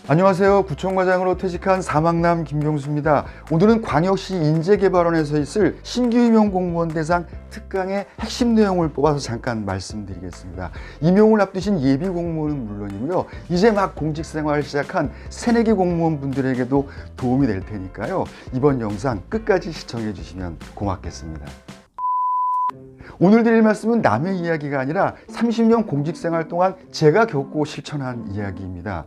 안녕하세요. 구청과장으로 퇴직한 사막남 김경수입니다. 오늘은 광역시 인재개발원에서 있을 신규 임용 공무원 대상 특강의 핵심 내용을 뽑아서 잠깐 말씀드리겠습니다. 임용을 앞두신 예비 공무원은 물론이고요. 이제 막 공직 생활을 시작한 새내기 공무원분들에게도 도움이 될 테니까요. 이번 영상 끝까지 시청해 주시면 고맙겠습니다. 오늘 드릴 말씀은 남의 이야기가 아니라 30년 공직생활 동안 제가 겪고 실천한 이야기입니다.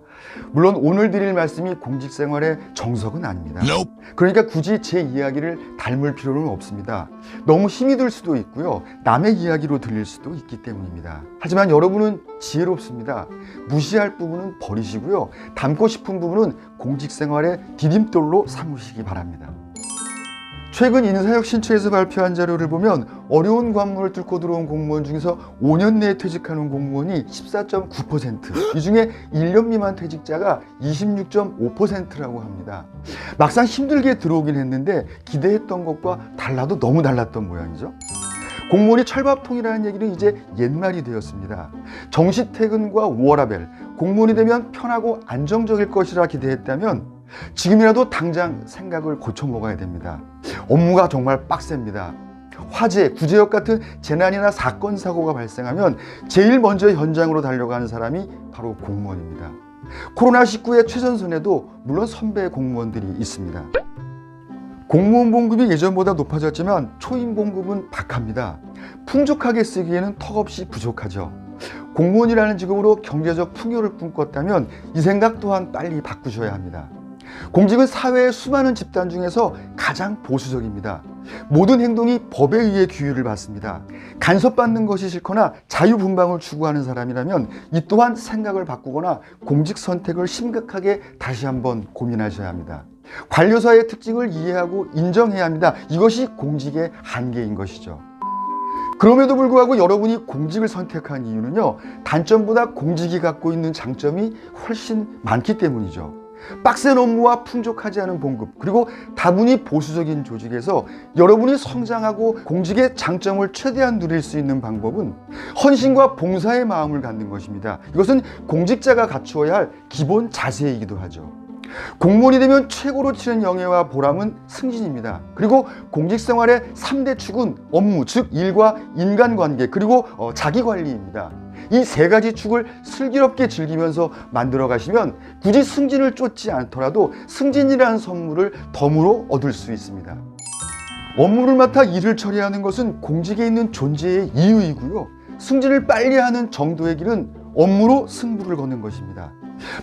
물론 오늘 드릴 말씀이 공직생활의 정석은 아닙니다. 그러니까 굳이 제 이야기를 닮을 필요는 없습니다. 너무 힘이 들 수도 있고요. 남의 이야기로 들릴 수도 있기 때문입니다. 하지만 여러분은 지혜롭습니다. 무시할 부분은 버리시고요. 닮고 싶은 부분은 공직생활의 디딤돌로 삼으시기 바랍니다. 최근 인사혁신처에서 발표한 자료를 보면 어려운 관문을 뚫고 들어온 공무원 중에서 5년 내에 퇴직하는 공무원이 14.9%, 이 중에 1년 미만 퇴직자가 26.5%라고 합니다. 막상 힘들게 들어오긴 했는데 기대했던 것과 달라도 너무 달랐던 모양이죠. 공무원이 철밥통이라는 얘기는 이제 옛말이 되었습니다. 정시 퇴근과 워라밸, 공무원이 되면 편하고 안정적일 것이라 기대했다면 지금이라도 당장 생각을 고쳐 먹어야 됩니다. 업무가 정말 빡셉니다. 화재, 구제역 같은 재난이나 사건, 사고가 발생하면 제일 먼저 현장으로 달려가는 사람이 바로 공무원입니다. 코로나19의 최전선에도 물론 선배 공무원들이 있습니다. 공무원 봉급이 예전보다 높아졌지만 초임 봉급은 박합니다. 풍족하게 쓰기에는 턱없이 부족하죠. 공무원이라는 직업으로 경제적 풍요를 꿈꿨다면 이 생각 또한 빨리 바꾸셔야 합니다. 공직은 사회의 수많은 집단 중에서 가장 보수적입니다. 모든 행동이 법에 의해 규율을 받습니다. 간섭받는 것이 싫거나 자유분방을 추구하는 사람이라면 이 또한 생각을 바꾸거나 공직 선택을 심각하게 다시 한번 고민하셔야 합니다. 관료사의 특징을 이해하고 인정해야 합니다. 이것이 공직의 한계인 것이죠. 그럼에도 불구하고 여러분이 공직을 선택한 이유는요, 단점보다 공직이 갖고 있는 장점이 훨씬 많기 때문이죠. 빡센 업무와 풍족하지 않은 봉급, 그리고 다분히 보수적인 조직에서 여러분이 성장하고 공직의 장점을 최대한 누릴 수 있는 방법은 헌신과 봉사의 마음을 갖는 것입니다. 이것은 공직자가 갖추어야 할 기본 자세이기도 하죠. 공무원이 되면 최고로 치는 영예와 보람은 승진입니다. 그리고 공직생활의 3대 축은 업무, 즉 일과 인간관계, 그리고 자기관리입니다. 이 세 가지 축을 슬기롭게 즐기면서 만들어 가시면 굳이 승진을 쫓지 않더라도 승진이라는 선물을 덤으로 얻을 수 있습니다. 업무를 맡아 일을 처리하는 것은 공직에 있는 존재의 이유이고요. 승진을 빨리 하는 정도의 길은 업무로 승부를 거는 것입니다.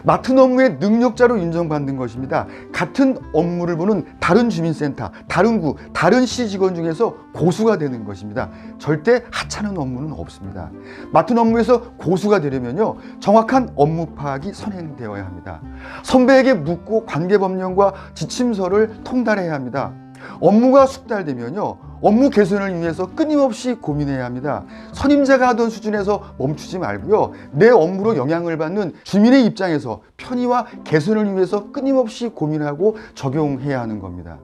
맡은 업무의 능력자로 인정받는 것입니다. 같은 업무를 보는 다른 주민센터, 다른 구, 다른 시 직원 중에서 고수가 되는 것입니다. 절대 하찮은 업무는 없습니다. 맡은 업무에서 고수가 되려면요, 정확한 업무 파악이 선행되어야 합니다. 선배에게 묻고 관계법령과 지침서를 통달해야 합니다. 업무가 숙달되면요, 업무 개선을 위해서 끊임없이 고민해야 합니다. 선임자가 하던 수준에서 멈추지 말고요, 내 업무로 영향을 받는 주민의 입장에서 편의와 개선을 위해서 끊임없이 고민하고 적용해야 하는 겁니다.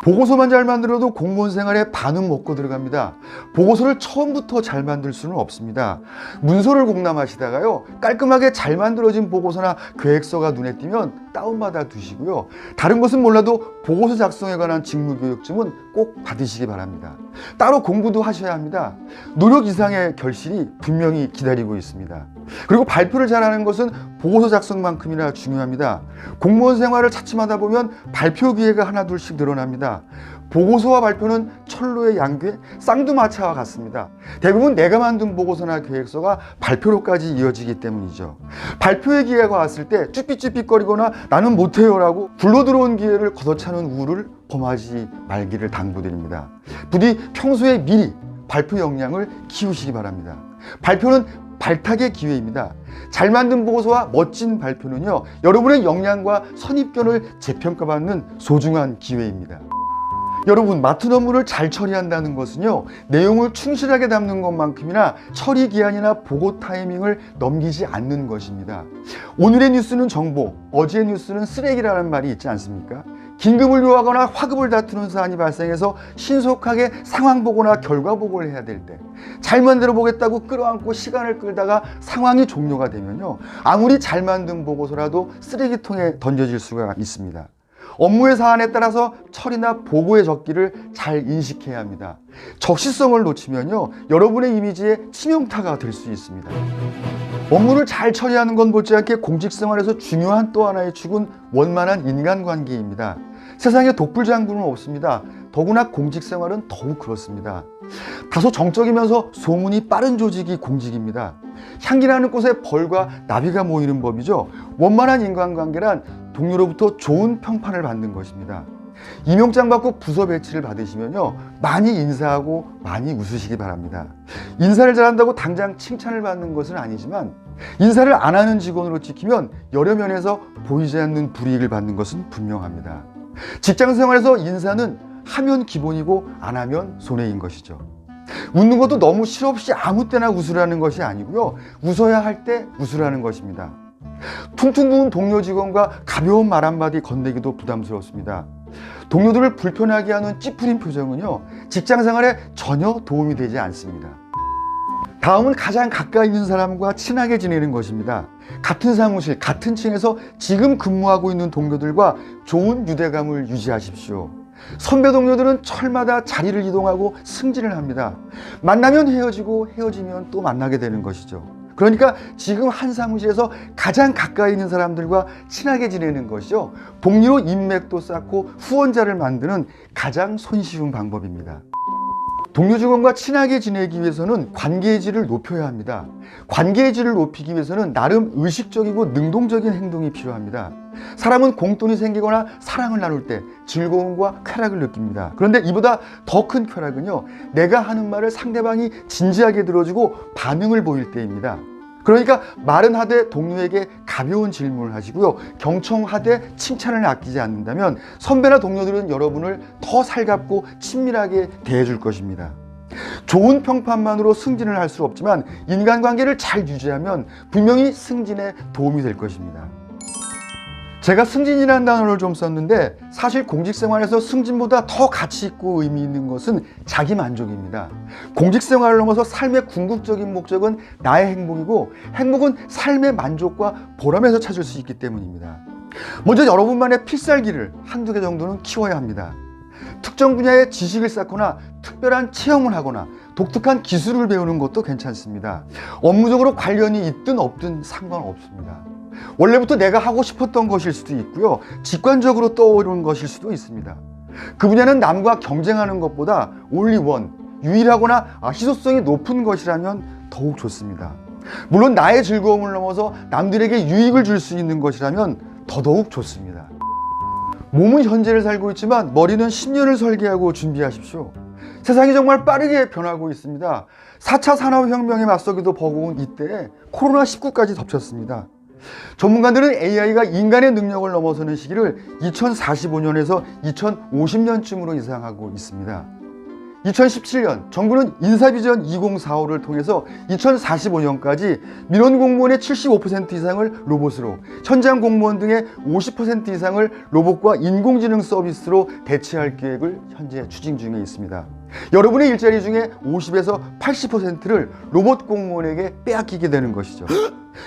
보고서만 잘 만들어도 공무원 생활에 반은 먹고 들어갑니다. 보고서를 처음부터 잘 만들 수는 없습니다. 문서를 공람하시다가요, 깔끔하게 잘 만들어진 보고서나 계획서가 눈에 띄면 다운받아 두시고요. 다른 것은 몰라도 보고서 작성에 관한 직무교육증은 꼭 받으시기 바랍니다. 따로 공부도 하셔야 합니다. 노력 이상의 결실이 분명히 기다리고 있습니다. 그리고 발표를 잘하는 것은 보고서 작성만큼이나 중요합니다. 공무원 생활을 차츰하다 보면 발표 기회가 하나둘씩 늘어납니다. 보고서와 발표는 철로의 양괴, 쌍두마차와 같습니다. 대부분 내가 만든 보고서나 계획서가 발표로까지 이어지기 때문이죠. 발표의 기회가 왔을 때 쭈삣쭈삣거리거나 나는 못해요 라고 굴러들어온 기회를 걷어차는 우를 범하지 말기를 당부드립니다. 부디 평소에 미리 발표 역량을 키우시기 바랍니다. 발표는 발탁의 기회입니다. 잘 만든 보고서와 멋진 발표는요, 여러분의 역량과 선입견을 재평가받는 소중한 기회입니다. 여러분, 맡은 업무를 잘 처리한다는 것은요, 내용을 충실하게 담는 것만큼이나 처리 기한이나 보고 타이밍을 넘기지 않는 것입니다. 오늘의 뉴스는 정보, 어제의 뉴스는 쓰레기라는 말이 있지 않습니까? 긴급을 요하거나 화급을 다투는 사안이 발생해서 신속하게 상황 보고나 결과 보고를 해야 될 때 잘 만들어 보겠다고 끌어안고 시간을 끌다가 상황이 종료가 되면요, 아무리 잘 만든 보고서라도 쓰레기통에 던져질 수가 있습니다. 업무의 사안에 따라서 처리나 보고의 적기를 잘 인식해야 합니다. 적시성을 놓치면요, 여러분의 이미지에 치명타가 될 수 있습니다. 업무를 잘 처리하는 건 못지않게 공직생활에서 중요한 또 하나의 축은 원만한 인간관계입니다. 세상에 독불장군은 없습니다. 더구나 공직생활은 더욱 그렇습니다. 다소 정적이면서 소문이 빠른 조직이 공직입니다. 향기나는 꽃에 벌과 나비가 모이는 법이죠. 원만한 인간관계란 동료로부터 좋은 평판을 받는 것입니다. 임용장 받고 부서 배치를 받으시면요, 많이 인사하고 많이 웃으시기 바랍니다. 인사를 잘한다고 당장 칭찬을 받는 것은 아니지만 인사를 안 하는 직원으로 찍히면 여러 면에서 보이지 않는 불이익을 받는 것은 분명합니다. 직장 생활에서 인사는 하면 기본이고 안 하면 손해인 것이죠. 웃는 것도 너무 실없이 아무 때나 웃으라는 것이 아니고요, 웃어야 할 때 웃으라는 것입니다. 퉁퉁 부은 동료 직원과 가벼운 말 한마디 건네기도 부담스럽습니다. 동료들을 불편하게 하는 찌푸린 표정은요, 직장 생활에 전혀 도움이 되지 않습니다. 다음은 가장 가까이 있는 사람과 친하게 지내는 것입니다. 같은 사무실, 같은 층에서 지금 근무하고 있는 동료들과 좋은 유대감을 유지하십시오. 선배 동료들은 철마다 자리를 이동하고 승진을 합니다. 만나면 헤어지고 헤어지면 또 만나게 되는 것이죠. 그러니까 지금 한 사무실에서 가장 가까이 있는 사람들과 친하게 지내는 것이요, 동료로 인맥도 쌓고 후원자를 만드는 가장 손쉬운 방법입니다. 동료 직원과 친하게 지내기 위해서는 관계의 질을 높여야 합니다. 관계의 질을 높이기 위해서는 나름 의식적이고 능동적인 행동이 필요합니다. 사람은 공돈이 생기거나 사랑을 나눌 때 즐거움과 쾌락을 느낍니다. 그런데 이보다 더 큰 쾌락은요, 내가 하는 말을 상대방이 진지하게 들어주고 반응을 보일 때입니다. 그러니까 말은 하되 동료에게 가벼운 질문을 하시고요, 경청하되 칭찬을 아끼지 않는다면 선배나 동료들은 여러분을 더 살갑고 친밀하게 대해줄 것입니다. 좋은 평판만으로 승진을 할 수 없지만 인간관계를 잘 유지하면 분명히 승진에 도움이 될 것입니다. 제가 승진이라는 단어를 좀 썼는데 사실 공직생활에서 승진보다 더 가치 있고 의미 있는 것은 자기 만족입니다. 공직생활을 넘어서 삶의 궁극적인 목적은 나의 행복이고, 행복은 삶의 만족과 보람에서 찾을 수 있기 때문입니다. 먼저 여러분만의 필살기를 한두 개 정도는 키워야 합니다. 특정 분야의 지식을 쌓거나 특별한 체험을 하거나 독특한 기술을 배우는 것도 괜찮습니다. 업무적으로 관련이 있든 없든 상관없습니다. 원래부터 내가 하고 싶었던 것일 수도 있고요, 직관적으로 떠오르는 것일 수도 있습니다. 그 분야는 남과 경쟁하는 것보다 only one, 유일하거나 희소성이 높은 것이라면 더욱 좋습니다. 물론 나의 즐거움을 넘어서 남들에게 유익을 줄 수 있는 것이라면 더더욱 좋습니다. 몸은 현재를 살고 있지만 머리는 10년을 설계하고 준비하십시오. 세상이 정말 빠르게 변하고 있습니다. 4차 산업혁명에 맞서기도 버거운 이때에 코로나19까지 덮쳤습니다. 전문가들은 AI가 인간의 능력을 넘어서는 시기를 2045년에서 2050년쯤으로 예상하고 있습니다. 2017년 정부는 인사비전 2045를 통해서 2045년까지 민원 공무원의 75% 이상을 로봇으로, 현장 공무원 등의 50% 이상을 로봇과 인공지능 서비스로 대체할 계획을 현재 추진 중에 있습니다. 여러분의 일자리 중에 50에서 80%를 로봇 공무원에게 빼앗기게 되는 것이죠.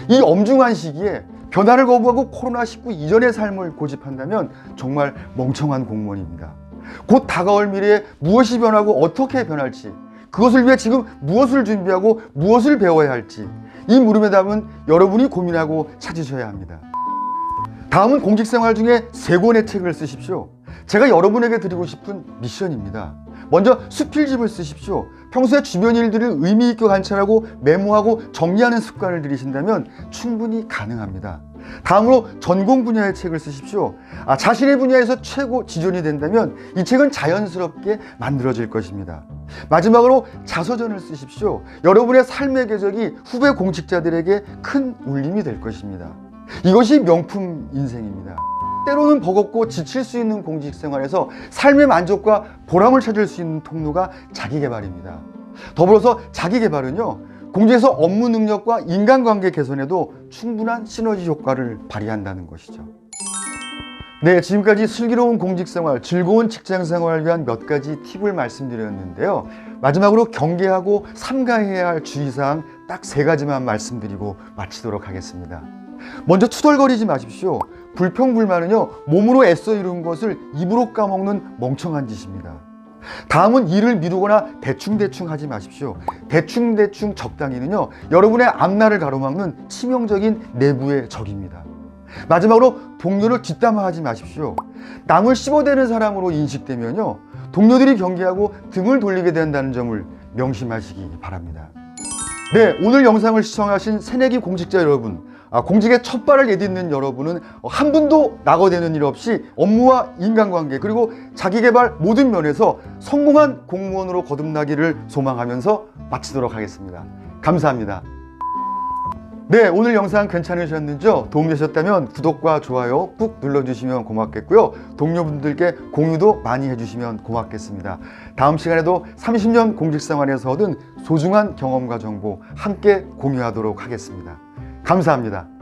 이 엄중한 시기에 변화를 거부하고 코로나19 이전의 삶을 고집한다면 정말 멍청한 공무원입니다. 곧 다가올 미래에 무엇이 변하고 어떻게 변할지, 그것을 위해 지금 무엇을 준비하고 무엇을 배워야 할지, 이 물음에 답은 여러분이 고민하고 찾으셔야 합니다. 다음은 공직생활 중에 3권의 책을 쓰십시오. 제가 여러분에게 드리고 싶은 미션입니다. 먼저 수필집을 쓰십시오. 평소에 주변 일들을 의미 있게 관찰하고 메모하고 정리하는 습관을 들이신다면 충분히 가능합니다. 다음으로 전공 분야의 책을 쓰십시오. 자신의 분야에서 최고 지존이 된다면 이 책은 자연스럽게 만들어질 것입니다. 마지막으로 자서전을 쓰십시오. 여러분의 삶의 궤적이 후배 공직자들에게 큰 울림이 될 것입니다. 이것이 명품 인생입니다. 때로는 버겁고 지칠 수 있는 공직생활에서 삶의 만족과 보람을 찾을 수 있는 통로가 자기개발입니다. 더불어서 자기개발은요, 공직에서 업무 능력과 인간관계 개선에도 충분한 시너지 효과를 발휘한다는 것이죠. 네, 지금까지 슬기로운 공직생활, 즐거운 직장생활을 위한 몇 가지 팁을 말씀드렸는데요. 마지막으로 경계하고 삼가해야 할 주의사항 딱 3가지만 말씀드리고 마치도록 하겠습니다. 먼저 투덜거리지 마십시오. 불평불만은요, 몸으로 애써 이룬 것을 입으로 까먹는 멍청한 짓입니다. 다음은 일을 미루거나 대충대충 하지 마십시오. 대충대충 적당히는요, 여러분의 앞날을 가로막는 치명적인 내부의 적입니다. 마지막으로 동료를 뒷담화하지 마십시오. 남을 씹어대는 사람으로 인식되면요, 동료들이 경계하고 등을 돌리게 된다는 점을 명심하시기 바랍니다. 네, 오늘 영상을 시청하신 새내기 공직자 여러분, 공직의 첫 발을 내딛는 여러분은 한 분도 낙오되는 일 없이 업무와 인간관계 그리고 자기개발 모든 면에서 성공한 공무원으로 거듭나기를 소망하면서 마치도록 하겠습니다. 감사합니다. 네, 오늘 영상 괜찮으셨는지요? 도움되셨다면 구독과 좋아요 꾹 눌러주시면 고맙겠고요. 동료분들께 공유도 많이 해주시면 고맙겠습니다. 다음 시간에도 30년 공직생활에서 얻은 소중한 경험과 정보 함께 공유하도록 하겠습니다. 감사합니다.